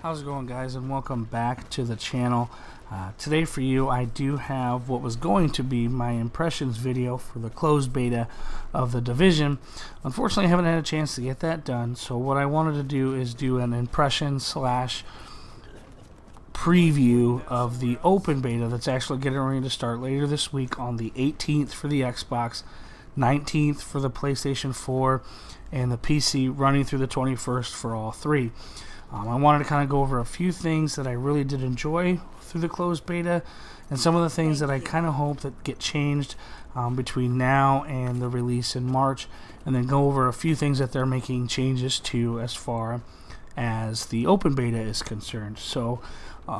How's it going, guys, and welcome back to the channel. Today for you I do have what was going to be my impressions video for the closed beta of The Division. Unfortunately, I haven't had a chance to get that done, so what I wanted to do is do an impression slash preview of the open beta that's actually getting ready to start later this week on the 18th for the Xbox, 19th for the PlayStation 4, and the PC, running through the 21st for all three. I wanted to kind of go over a few things that I really did enjoy through the closed beta, and some of the things that I kind of hope that get changed between now and the release in March, and then go over a few things that they're making changes to as far as the open beta is concerned. So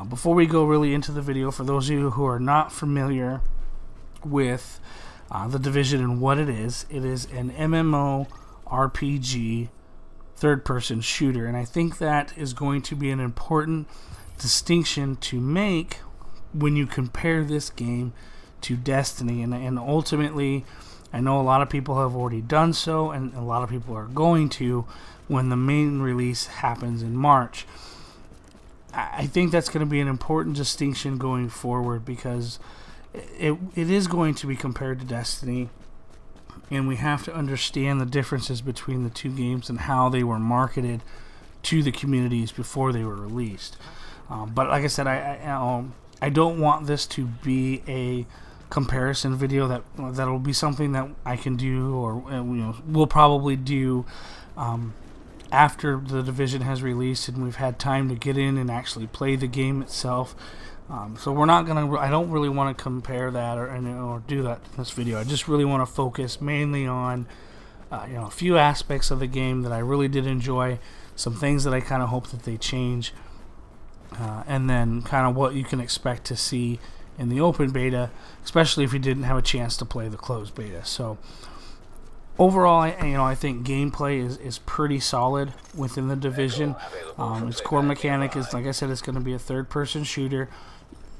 before we go really into the video, for those of you who are not familiar with The Division and what it is an MMORPG third-person shooter, and I think that is going to be an important distinction to make when you compare this game to Destiny, and ultimately I know a lot of people have already done so, and a lot of people are going to when the main release happens in March. I think that's going to be an important distinction going forward, because it is going to be compared to Destiny, and we have to understand the differences between the two games and how they were marketed to the communities before they were released. But like I said, I don't want this to be a comparison video. That'll be something that I can do, or we'll probably do after The Division has released and we've had time to get in and actually play the game itself. So we're not gonna. I don't really want to compare that or do that in this video. I just really want to focus mainly on a few aspects of the game that I really did enjoy, some things that I kind of hope that they change, and then kind of what you can expect to see in the open beta, especially if you didn't have a chance to play the closed beta. So overall, I think gameplay is pretty solid within The Division. Its core mechanic is, like I said, it's going to be a third-person shooter,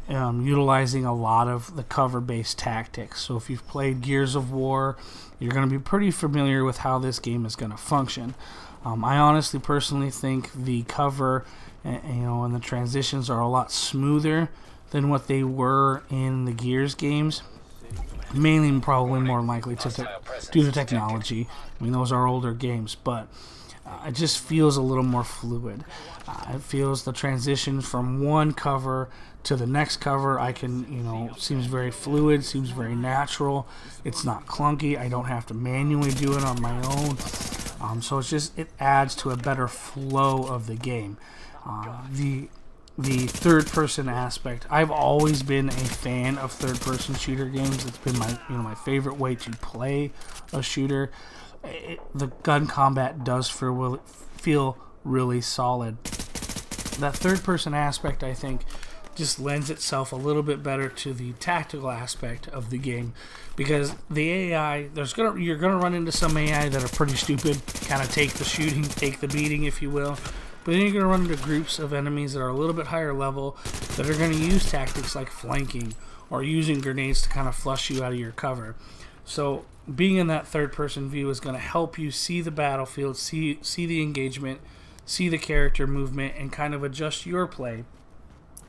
utilizing a lot of the cover-based tactics. So if you've played Gears of War, you're going to be pretty familiar with how this game is going to function. I honestly, personally think the cover, and the transitions are a lot smoother than what they were in the Gears games. Mainly, probably more likely due to technology. I mean, those are older games, but it just feels a little more fluid. It feels the transition from one cover to the next cover, seems very fluid, seems very natural. It's not clunky. I don't have to manually do it on my own. So it adds to a better flow of the game. The third-person aspect, I've always been a fan of third-person shooter games. It's been my favorite way to play a shooter. The gun combat does feel really solid. That third-person aspect, I think, just lends itself a little bit better to the tactical aspect of the game, because the AI, you're gonna run into some AI that are pretty stupid, kind of take the shooting, take the beating, if you will. But then you're going to run into groups of enemies that are a little bit higher level that are going to use tactics like flanking or using grenades to kind of flush you out of your cover. So being in that third-person view is going to help you see the battlefield, see the engagement, see the character movement, and kind of adjust your play,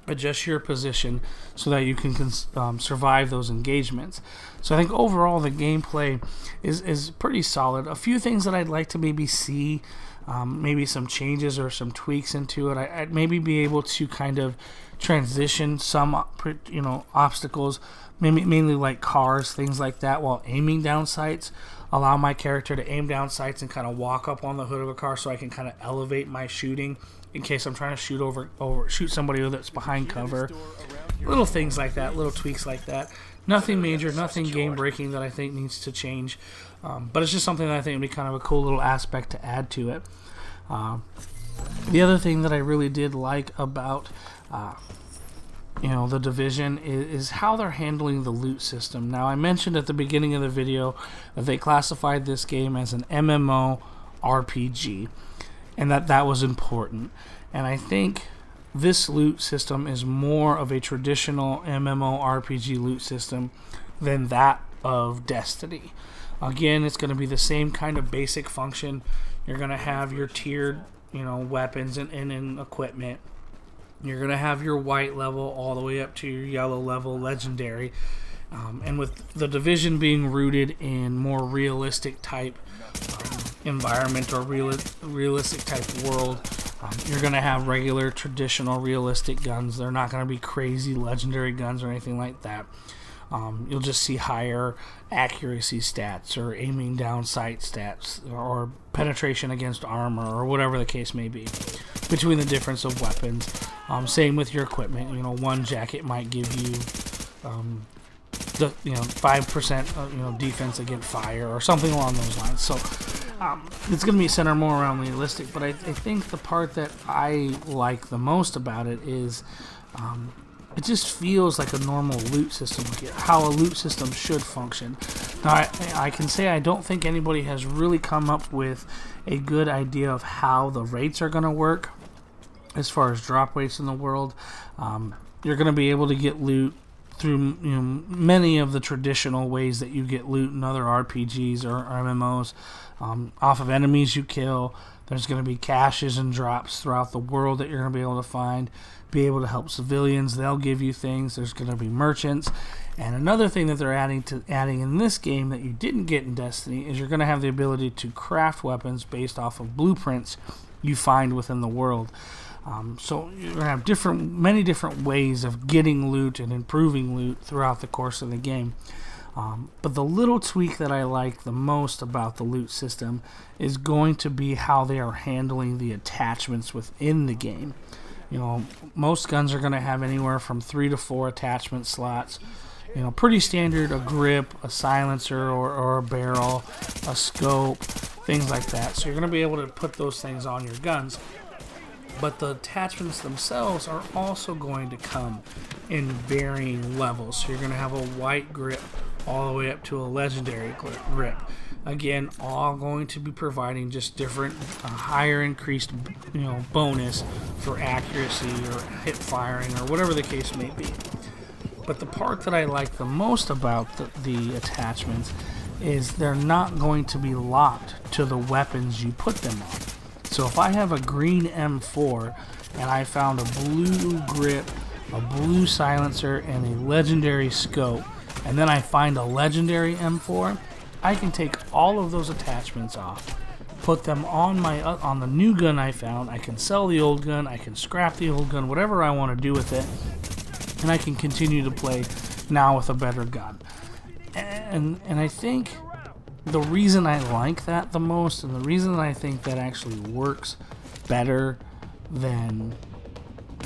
adjust your position so that you can survive those engagements. So I think overall the gameplay is pretty solid. A few things that I'd like to maybe see, maybe some changes or some tweaks into it. I'd maybe be able to kind of transition some obstacles, mainly like cars, things like that, while aiming down sights. Allow my character to aim down sights and kind of walk up on the hood of a car, so I can kind of elevate my shooting in case I'm trying to shoot somebody that's behind cover. Little things like that, little tweaks like that. Nothing major, nothing game breaking that I think needs to change, but it's just something that I think would be kind of a cool little aspect to add to it. The other thing that I really did like about The Division is how they're handling the loot system. Now, I mentioned at the beginning of the video that they classified this game as an MMORPG, and that was important. And I think this loot system is more of a traditional MMORPG loot system than that of Destiny. Again, it's going to be the same kind of basic function. You're going to have your tiered, weapons and equipment. You're going to have your white level all the way up to your yellow level legendary. And with the Division being rooted in more realistic type environment or realistic type world, you're going to have regular, traditional, realistic guns. They're not going to be crazy legendary guns or anything like that. You'll just see higher accuracy stats or aiming down sight stats or penetration against armor or whatever the case may be between the difference of weapons. Same with your equipment. One jacket might give you 5% defense against fire or something along those lines. So it's going to be centered more around realistic. But I think the part that I like the most about it is it just feels like a normal loot system, how a loot system should function. Now, I can say I don't think anybody has really come up with a good idea of how the rates are going to work as far as drop rates in the world. You're going to be able to get loot through many of the traditional ways that you get loot in other RPGs or MMOs, off of enemies you kill. There's going to be caches and drops throughout the world that you're going to be able to find, be able to help civilians. They'll give you things. There's going to be merchants. And another thing that they're adding in this game that you didn't get in Destiny is you're going to have the ability to craft weapons based off of blueprints you find within the world. So you're going to have many different ways of getting loot and improving loot throughout the course of the game. But the little tweak that I like the most about the loot system is going to be how they are handling the attachments within the game. Most guns are going to have anywhere from 3 to 4 attachment slots. Pretty standard, a grip, a silencer or a barrel, a scope, things like that. So you're going to be able to put those things on your guns. But the attachments themselves are also going to come in varying levels. So you're going to have a white grip all the way up to a legendary grip. Again, all going to be providing just different, higher increased, bonus for accuracy or hip firing or whatever the case may be. But the part that I like the most about the attachments is they're not going to be locked to the weapons you put them on. So if I have a green M4 and I found a blue grip, a blue silencer, and a legendary scope, and then I find a legendary M4, I can take all of those attachments off, put them on the new gun I found. I can sell the old gun, I can scrap the old gun, whatever I want to do with it, and I can continue to play now with a better gun. And I think the reason I like that the most, and the reason that I think that actually works better than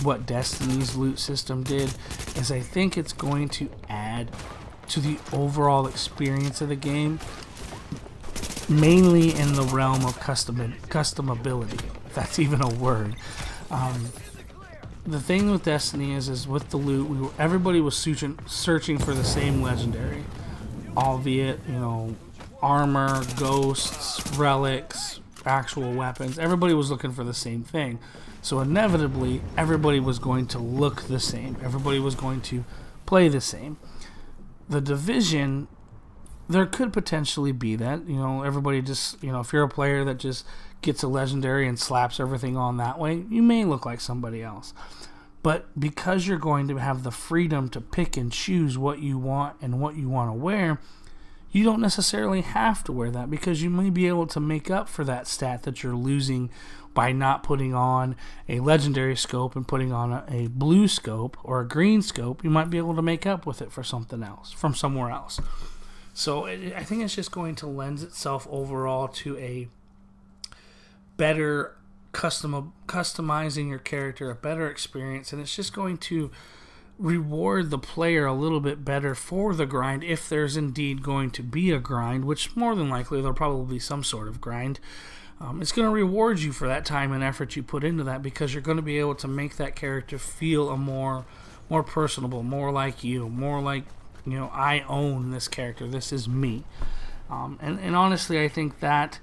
what Destiny's loot system did, is I think it's going to add to the overall experience of the game, mainly in the realm of customability, if that's even a word. The thing with Destiny is with the loot, everybody was searching for the same legendary, albeit, armor, ghosts, relics, actual weapons. Everybody was looking for the same thing. So inevitably, everybody was going to look the same. Everybody was going to play the same. The Division, there could potentially be that. Everybody just, if you're a player that just gets a legendary and slaps everything on that way, you may look like somebody else. But because you're going to have the freedom to pick and choose what you want and what you want to wear, you don't necessarily have to wear that, because you may be able to make up for that stat that you're losing by not putting on a legendary scope and putting on a blue scope or a green scope. You might be able to make up with it for something else, from somewhere else. So I think it's just going to lend itself overall to a better customizing your character, a better experience, and it's just going to reward the player a little bit better for the grind, if there's indeed going to be a grind, which more than likely there'll probably be some sort of grind. It's going to reward you for that time and effort you put into that, because you're going to be able to make that character feel a more personable, more like you, more like, I own this character, this is me. And honestly, I think that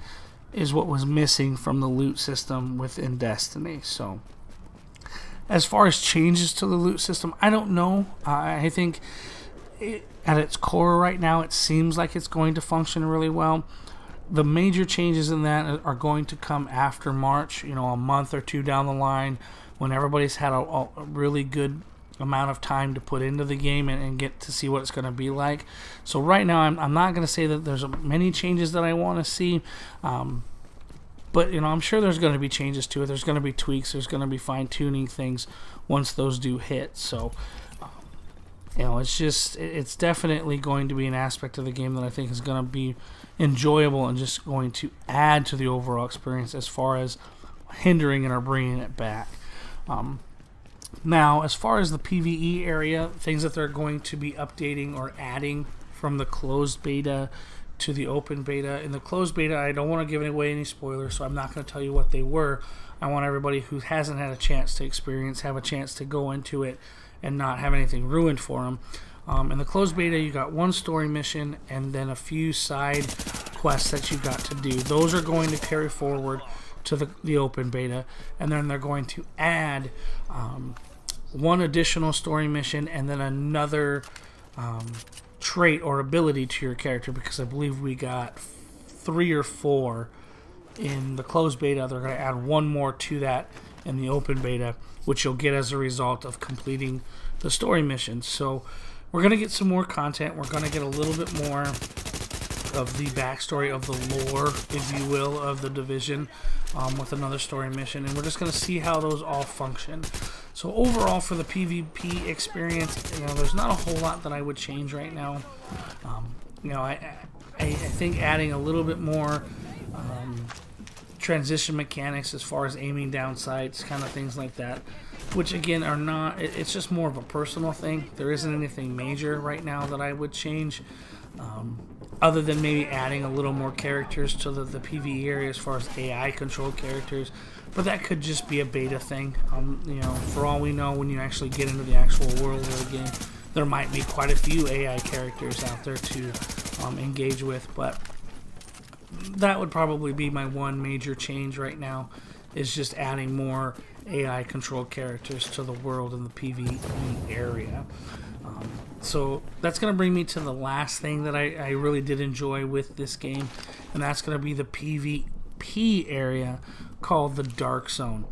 is what was missing from the loot system within Destiny. So as far as changes to the loot system, I don't know. I think at its core right now, it seems like it's going to function really well. The major changes in that are going to come after March, a month or two down the line. when everybody's had a really good amount of time to put into the game and get to see what it's going to be like. So right now I'm not going to say that there's many changes that I want to see, but I'm sure there's going to be changes to it. There's going to be tweaks, there's going to be fine-tuning things once those do hit. So it's definitely going to be an aspect of the game that I think is going to be enjoyable and just going to add to the overall experience as far as hindering it or bringing it back. Now, as far as the PvE area, things that they're going to be updating or adding from the closed beta to the open beta. In the closed beta, I don't want to give away any spoilers, so I'm not going to tell you what they were. I want everybody who hasn't had a chance to experience have a chance to go into it and not have anything ruined for them. In the closed beta, you got one story mission and then a few side quests that you got to do. Those are going to carry forward to the open beta, and then they're going to add one additional story mission and then another trait or ability to your character, because I believe we got 3 or 4 in the closed beta. They're going to add one more to that in the open beta, which you'll get as a result of completing the story missions. So we're going to get some more content. We're going to get a little bit more of the backstory of the lore, if you will, of the Division with another story mission, and we're just going to see how those all function. So overall, for the PvP experience, there's not a whole lot that I would change right now. I think adding a little bit more transition mechanics as far as aiming down sights, kind of things like that, which again are not, it's just more of a personal thing. There isn't anything major right now that I would change, other than maybe adding a little more characters to the PvE area as far as AI controlled characters, but that could just be a beta thing. For all we know, when you actually get into the actual world of the game, there might be quite a few AI characters out there to engage with, but that would probably be my one major change right now, is just adding more AI controlled characters to the world in the PvE area. So that's going to bring me to the last thing that I really did enjoy with this game, and that's going to be the PvP area called the Dark Zone.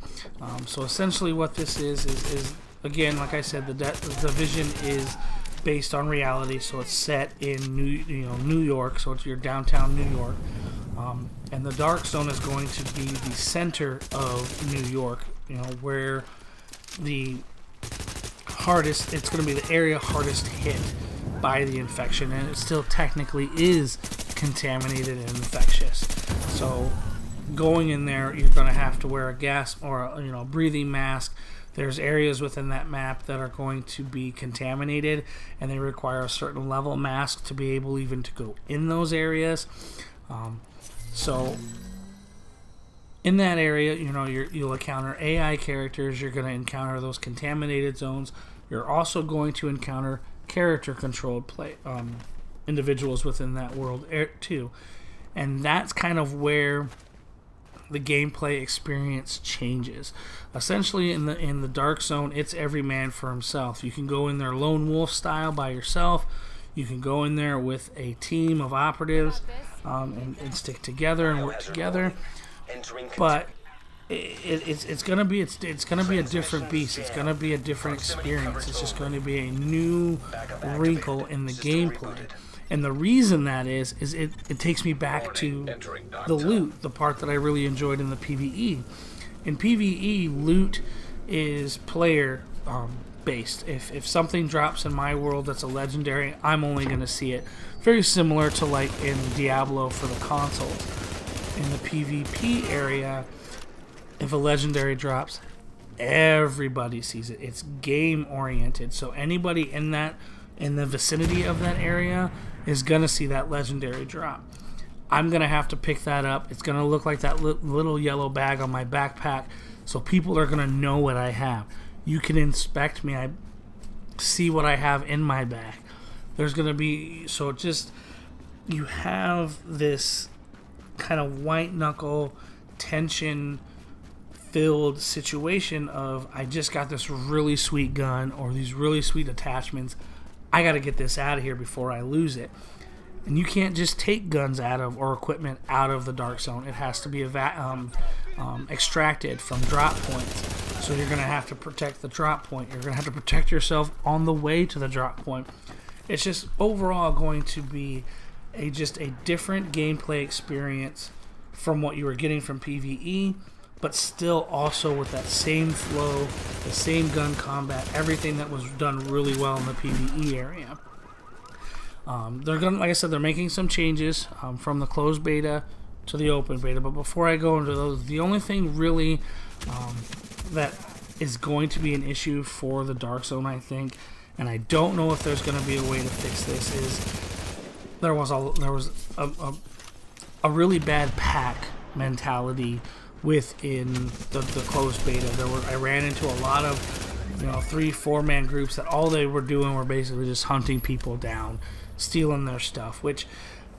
So essentially what this is again, like I said, the Division is based on reality, so it's set in New York, so it's your downtown New York, and the Dark Zone is going to be the center of New York, where it's going to be the area hardest hit by the infection, and it still technically is contaminated and infectious. So going in there, you're going to have to wear a gas or a breathing mask. There's areas within that map that are going to be contaminated, and they require a certain level mask to be able even to go in those areas. So in that area, you'll encounter AI characters. You're going to encounter those contaminated zones. You're also going to encounter character-controlled individuals within that world too, and that's kind of where the gameplay experience changes. Essentially, in the Dark Zone, it's every man for himself. You can go in there lone wolf style by yourself. You can go in there with a team of operatives and stick together and work together. But it's gonna be a different beast. It's gonna be a different experience. It's just going to be a new wrinkle in the gameplay. And the reason that is it takes me back to the loot, the part that I really enjoyed in the PvE. In PvE, loot is player based. If something drops in my world that's a legendary, I'm only going to see it. Very similar to like in Diablo for the console. In the PvP area, if a legendary drops, everybody sees it. It's game oriented, so anybody in the vicinity of that area is going to see that legendary drop. I'm going to have to pick that up. It's going to look like that little yellow bag on my backpack, so people are going to know what I have. You can inspect me. I see what I have in my bag. There's going to be, so just, you have this kind of white knuckle tension filled situation of, I just got this really sweet gun or these really sweet attachments. I got to get this out of here before I lose it. And you can't just take guns out of or equipment out of the Dark Zone. It has to be extracted from drop points. So you're going to have to protect the drop point. You're going to have to protect yourself on the way to the drop point. It's just overall going to be just a different gameplay experience from what you were getting from PvE, but still also with that same flow, the same gun combat, everything that was done really well in the PvE area. They're gonna, like I said, they're making some changes from the closed beta to the open beta. But before I go into those, the only thing really that is going to be an issue for the Dark Zone, I think, and I don't know if there's going to be a way to fix this, is there was a really bad pack mentality within the closed beta. I ran into a lot of 3-4 man groups that all they were doing were basically just hunting people down, stealing their stuff, which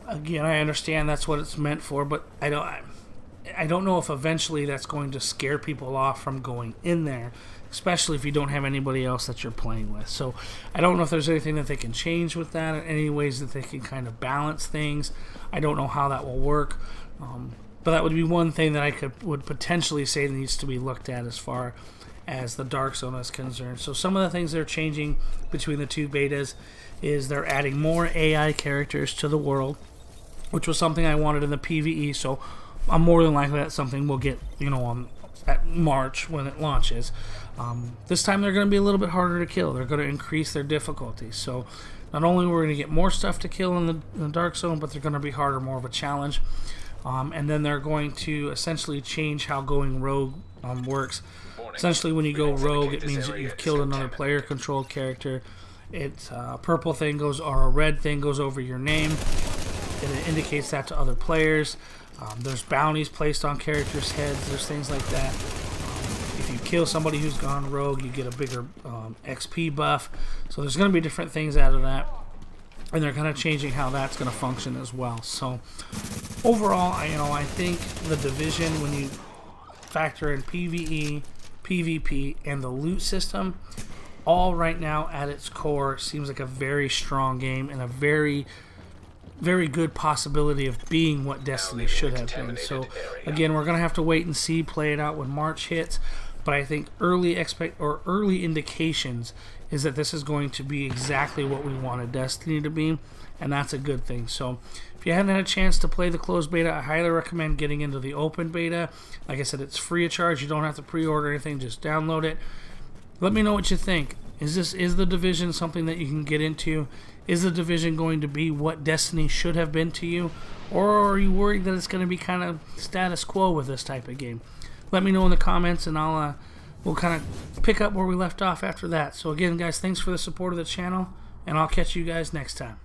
again, I understand that's what it's meant for, but I don't know if eventually that's going to scare people off from going in there, especially if you don't have anybody else that you're playing with. So I don't know if there's anything that they can change with that, or any ways that they can kind of balance things. I don't know how that will work, but that would be one thing that I would potentially say needs to be looked at as far as the Dark Zone is concerned. So some of the things they're changing between the two betas is they're adding more AI characters to the world, which was something I wanted in the PvE, so I'm more than likely that's something we'll get, at March when it launches. This time they're going to be a little bit harder to kill. They're going to increase their difficulty. So not only we're going to get more stuff to kill in the Dark Zone, but they're going to be harder, more of a challenge. And then they're going to essentially change how going rogue works. Essentially, when you go rogue, it means that you've killed another player-controlled character. It's a purple thing goes, or a red thing goes over your name, and it indicates that to other players. There's bounties placed on characters' heads. There's things like that. If you kill somebody who's gone rogue, you get a bigger XP buff. So there's going to be different things out of that, and they're kind of changing how that's going to function as well. So overall, I think the Division, when you factor in PvE, PvP, and the loot system, all right now at its core seems like a very strong game and a very, very good possibility of being what Destiny should have been. So again, we're going to have to wait and see, play it out when March hits, but I think early indications is that this is going to be exactly what we wanted Destiny to be, and that's a good thing. So if you haven't had a chance to play the closed beta, I highly recommend getting into the open beta. Like I said, it's free of charge. You don't have to pre-order anything, just download it. Let me know what you think. Is the Division something that you can get into? Is the Division going to be what Destiny should have been to you? Or are you worried that it's going to be kind of status quo with this type of game? Let me know in the comments, and we'll kind of pick up where we left off after that. So again, guys, thanks for the support of the channel, and I'll catch you guys next time.